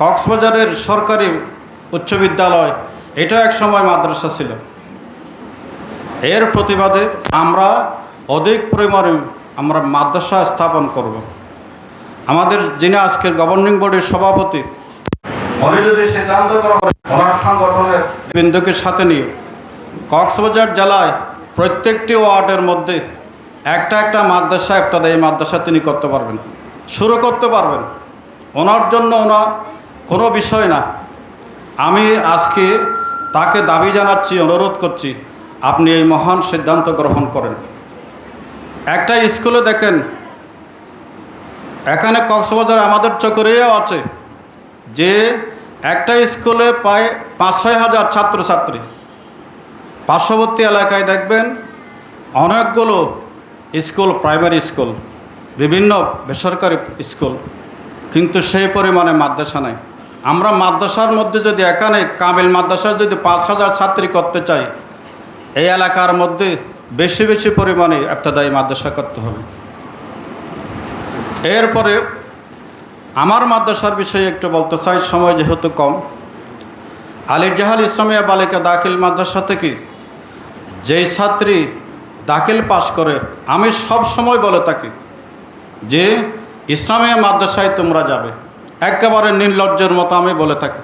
কক্সবাজারের সরকারি উচ্চ বিদ্যালয় এটা এক সময় মাদ্রাসা ছিল। এর প্রতিবাদে আমরা অধিক পরিমাণে মাদ্রাসা স্থাপন করব। আমাদের যিনি আজকের গভর্নিং বডির সভাপতি, উনি যদি সিদ্ধান্ত করেন ওনার সংগঠনের বিন্দুকে সাথে নিয়ে কক্সবাজার জেলায় প্রত্যেকটি ওয়ার্ডের মধ্যে একটা মাদ্রাসা, এই মাদ্রাসা তিনি করতে পারবেন, শুরু করতে পারবেন। ওনার জন্য ওনার কোনো বিষয় না। আমি আজকে তাকে দাবি জানাচ্ছি, অনুরোধ করছি, আপনি এই মহান সিদ্ধান্ত গ্রহণ করেন। একটা স্কুলে দেখেন, এখানে কক্সবাজার আমাদের চকরিয়াও আছে, যে একটা স্কুলে প্রায় 5-6 হাজার ছাত্রছাত্রী। পার্শ্ববর্তী এলাকায় দেখবেন অনেকগুলো স্কুল, প্রাইমারি স্কুল, বিভিন্ন বেসরকারি স্কুল, কিন্তু সেই পরিমাণে মাদ্রাসা নেই। আমরা মাদ্রাসার মধ্যে যদি এখানে কামিল মাদ্রাসা যদি 5,000 ছাত্রী করতে চাই, এই এলাকার মধ্যে বেশি বেশি পরিমাণে ইবতেদায়ী মাদ্রাসা করতে হবে। এরপরে আমার মাদ্রাসার বিষয়ে একটু বলতে চাই, সময় যেহেতু কম। আলির জাহাল ইসলামিয়া বালিকা দাখিল মাদ্রাসা থেকে যেই ছাত্রী দাখিল পাস করে, আমি সব সময় বলে থাকি যে ইসলামিয়া মাদ্রাসায় তোমরা যাবে, একেবারে নির্লজ্জের মতো আমি বলে থাকি।